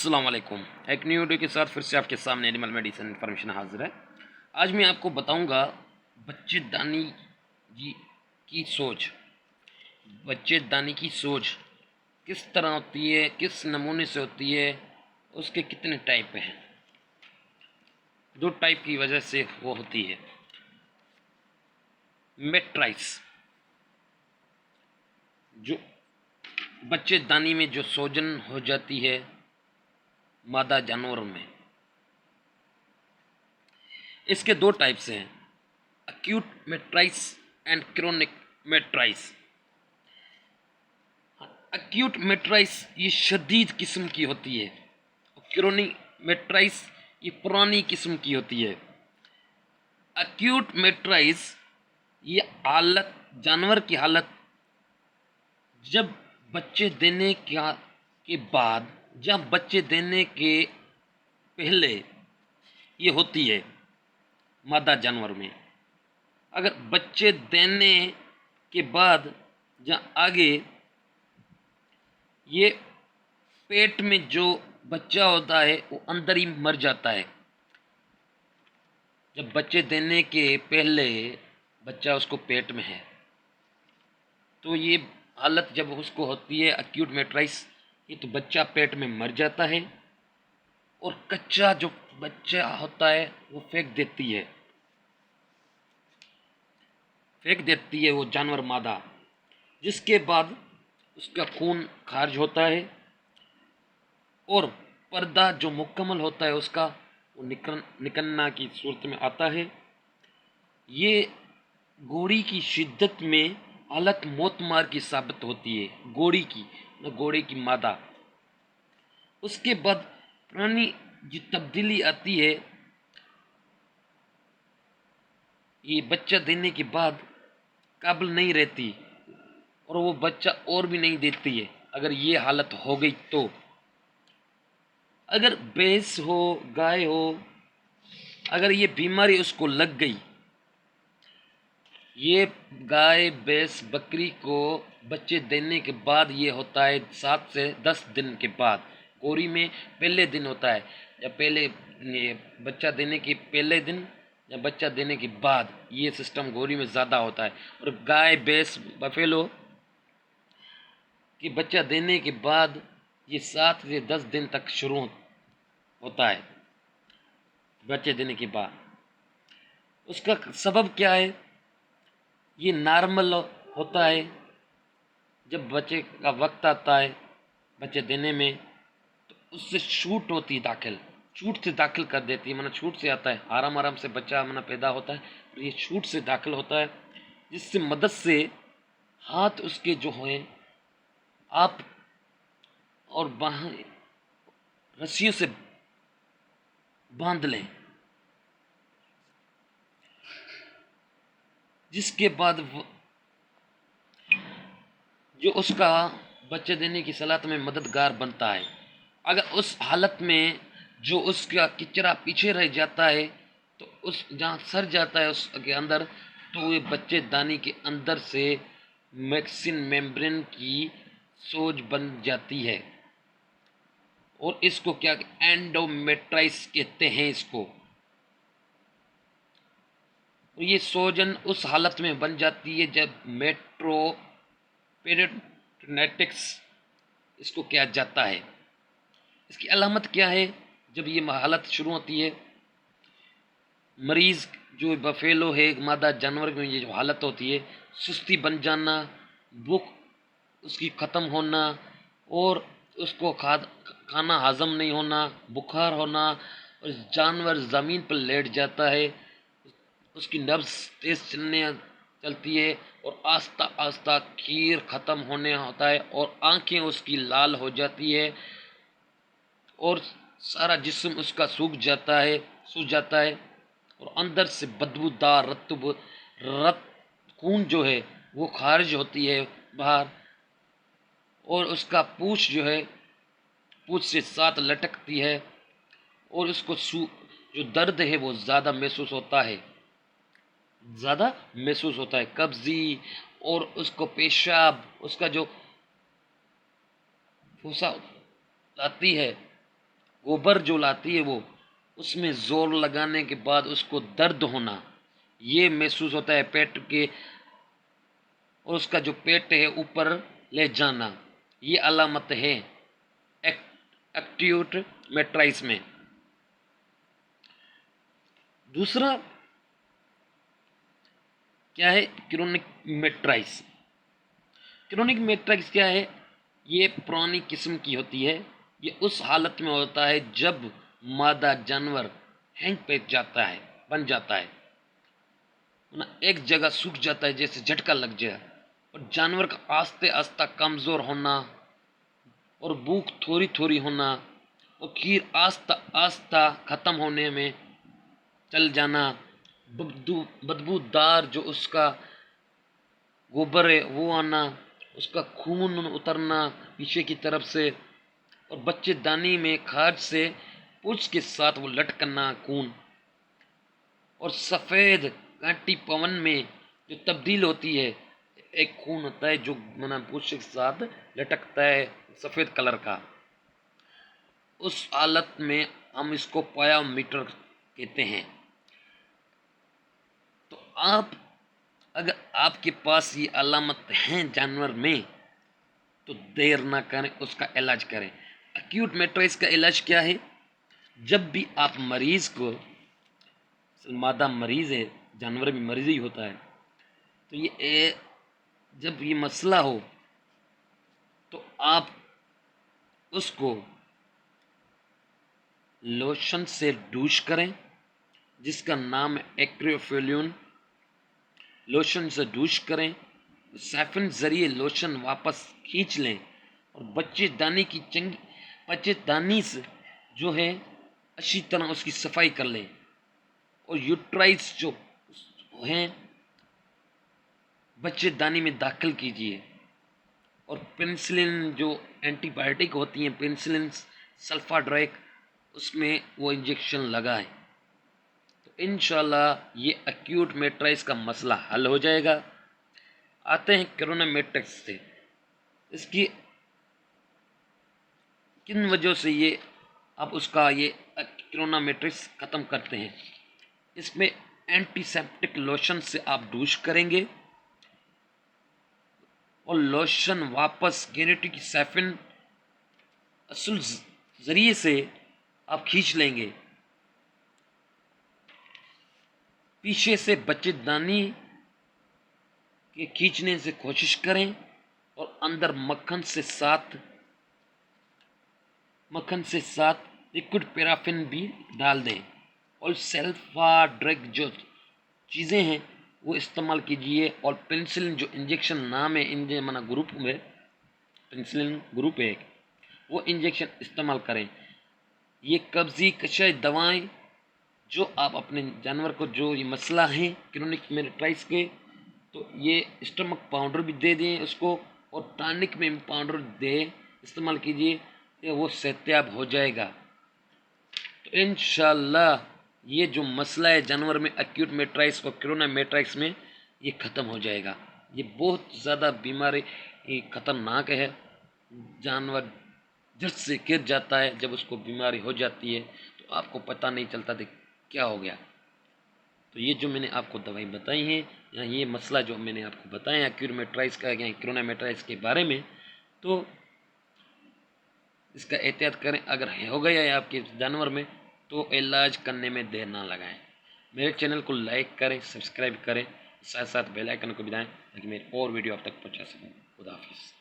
अस्सलाम वालेकुम। एक न्यू वीडियो के साथ फिर से आपके सामने एनिमल मेडिसिन इन्फॉर्मेशन हाजिर है। आज मैं आपको बताऊंगा बच्चेदानी जी की सोच। बच्चेदानी की सोच किस तरह होती है, किस नमूने से होती है, उसके कितने टाइप हैं। दो टाइप की वजह से वो होती है। मेट्राइस, जो बच्चेदानी में जो सोजन हो जाती है मादा जानवरों में, इसके दो टाइप्स हैं, अक्यूट मेट्राइस एंड क्रोनिक मेट्राइस। अक्यूट मेट्राइस ये शदीद किस्म की होती है, क्रोनिक मेट्राइस ये पुरानी किस्म की होती है। अक्यूट मेट्राइस ये हालत, जानवर की हालत जब बच्चे देने के बाद, जब बच्चे देने के पहले ये होती है मादा जानवर में। अगर बच्चे देने के बाद या आगे, ये पेट में जो बच्चा होता है वो अंदर ही मर जाता है। जब बच्चे देने के पहले बच्चा उसको पेट में है, तो ये हालत जब उसको होती है अक्यूट मेट्राइस, ये तो बच्चा पेट में मर जाता है और कच्चा जो बच्चा होता है वो फेंक देती है वो जानवर मादा। जिसके बाद उसका खून खारिज होता है और पर्दा जो मुकम्मल होता है उसका वो निकलना की सूरत में आता है। ये घोड़ी की शिद्दत में हालत मौत मार की साबित होती है, घोड़े की मादा। उसके बाद पुरानी जो तब्दीली आती है, ये बच्चा देने के बाद काबिल नहीं रहती और वो बच्चा और भी नहीं देती है अगर ये हालत हो गई तो। अगर भैंस हो, गाय हो, अगर ये बीमारी उसको लग गई, ये गाय भैंस बकरी को बच्चे देने के बाद ये होता है 7 से 10 दिन के बाद। गोरी में पहले दिन होता है, या पहले ये बच्चा देने के पहले दिन या बच्चा देने के बाद, ये सिस्टम गोरी में ज़्यादा होता है। और गाय भैंस बफेलो कि बच्चा देने के बाद ये 7 से 10 दिन तक शुरू होता है। बच्चे देने के बाद उसका सबब क्या है, ये नॉर्मल होता है। जब बच्चे का वक्त आता है बच्चे देने में, तो उससे छूट होती है दाखिल, छूट से दाखिल कर देती है, छूट से आता है। आराम आराम से बच्चा पैदा होता है और ये छूट से दाखिल होता है, जिससे मदद से हाथ उसके जो हैं आप और बाहें रस्सियों से बांध लें। जिसके बाद जो उसका बच्चे देने की सलात में मददगार बनता है। अगर उस हालत में जो उसका किचरा पीछे रह जाता है, तो उस जहाँ सर जाता है उसके अंदर, तो ये बच्चेदानी के अंदर से मैक्सिन मेम्ब्रेन की सोज बन जाती है और इसको क्या एंडोमेट्राइस कहते हैं इसको। ये सोजन उस हालत में बन जाती है जब पेरिटोनेटिक्स इसको किया जाता है। इसकी अलामत क्या है, जब ये हालत शुरू होती है, मरीज़ जो बफेलो है मादा जानवर में, ये जो हालत होती है, सुस्ती बन जाना, भूख उसकी ख़त्म होना और उसको खाना हजम नहीं होना, बुखार होना, और जानवर ज़मीन पर लेट जाता है, उसकी नब्ज़ तेज़ चलती है और आस्ता आस्ता खीर ख़त्म होने होता है और आंखें उसकी लाल हो जाती है और सारा जिस्म उसका सूख जाता है और अंदर से बदबूदार रत खून जो है वो खारिज होती है बाहर, और उसका पूंछ जो है पूंछ से साथ लटकती है और उसको जो दर्द है वो ज़्यादा महसूस होता है, कब्जी, और उसको पेशाब, उसका जो फूसा आती है गोबर जो लाती है वो, उसमें ज़ोर लगाने के बाद उसको दर्द होना ये महसूस होता है पेट के, और उसका जो पेट है ऊपर ले जाना, ये अलामत है एक्यूट मेट्राइस में। दूसरा क्या है? क्रोनिक मेट्राइस। क्रोनिक मेट्राइस क्या है? ये पुरानी किस्म की होती है। ये उस हालत में होता है जब मादा जानवर हैंग पे जाता है, बन जाता है ना, एक जगह सूख जाता है जैसे झटका लग जाए, और जानवर का आस्ते आस्ता कमज़ोर होना और भूख थोड़ी थोड़ी होना और खीर आस्ता आस्ता ख़त्म होने में चल जाना, बदबूदार जो उसका गोबर है वो आना, उसका खून उतरना पीछे की तरफ से, और बच्चेदानी में खाज से पूंछ के साथ वो लटकना खून, और सफ़ेद कांटी पवन में जो तब्दील होती है, एक खून होता है जो मना पूंछ के साथ लटकता है सफ़ेद कलर का, उस हालत में हम इसको पायामीटर कहते हैं। तो आप अगर आपके पास ये अलामत हैं जानवर में, तो देर ना करें, उसका इलाज करें। एक्यूट मेट्राइस का इलाज क्या है? जब भी आप मरीज को, मादा मरीज है, जानवर भी मरीज ही होता है, तो जब ये मसला हो तो आप उसको लोशन से डूश करें, जिसका नाम है एक्रियोफिलिन। लोशन से डूश करें, सैफन जरिए लोशन वापस खींच लें, और बच्चेदानी से जो है अच्छी तरह उसकी सफाई कर लें, और यूट्राइस जो हैं बच्चेदानी में दाखिल कीजिए, और पेनिसिलिन जो एंटीबायोटिक होती हैं, पेनिसिलिन सल्फाड्राइक, उसमें वो इंजेक्शन लगाएं। तो इंशाल्लाह ये एक्यूट मेट्राइस का मसला हल हो जाएगा। आते हैं कोरोना मेट्रिक्स से, इसकी किन वजहों से ये अब उसका ये कोरोना मेट्रिक्स ख़त्म करते हैं। इसमें एंटीसेप्टिक लोशन से आप डूश करेंगे, और लोशन वापस गेनेटिक सैफिन असल जरिए से आप खींच लेंगे। पीछे से बच्चेदानी के खींचने से कोशिश करें, और अंदर मक्खन से साथ लिक्विड पैराफिन भी डाल दें, और सेल्फा ड्रग जो चीज़ें हैं वो इस्तेमाल कीजिए, और पेनिसिलिन जो इंजेक्शन नाम है मना ग्रुप में पेनिसिलिन ग्रुप है, वो इंजेक्शन इस्तेमाल करें। ये कब्जी कशाई दवाएं जो आप अपने जानवर को, जो ये मसला है क्रोनिक मेट्राइटिस के, तो ये स्टमक पाउडर भी दे दें उसको, और टॉनिक में पाउडर दे इस्तेमाल कीजिए, वो सेहतयाब हो जाएगा। तो इंशाल्लाह ये जो मसला है जानवर में एक्यूट मेट्राइटिस और कोरोना मेट्राइटिस में, ये ख़त्म हो जाएगा। ये बहुत ज़्यादा बीमारी ख़तरनाक है, जानवर झट से गिर जाता है, जब उसको बीमारी हो जाती है तो आपको पता नहीं चलता था क्या हो गया। तो ये जो मैंने आपको दवाई बताई है, या ये मसला जो मैंने आपको बताया एक्यूट मेट्राइटिस का या कोरोना मेट्राइटिस के बारे में, तो इसका एहतियात करें। अगर हो गया है आपके जानवर में, तो इलाज करने में देर ना लगाएं। मेरे चैनल को लाइक करें, सब्सक्राइब करें, साथ साथ बेल आइकन को भी दबाएं, ताकि मेरी और वीडियो आप तक पहुंचा सकूं। खुदा हाफिज़।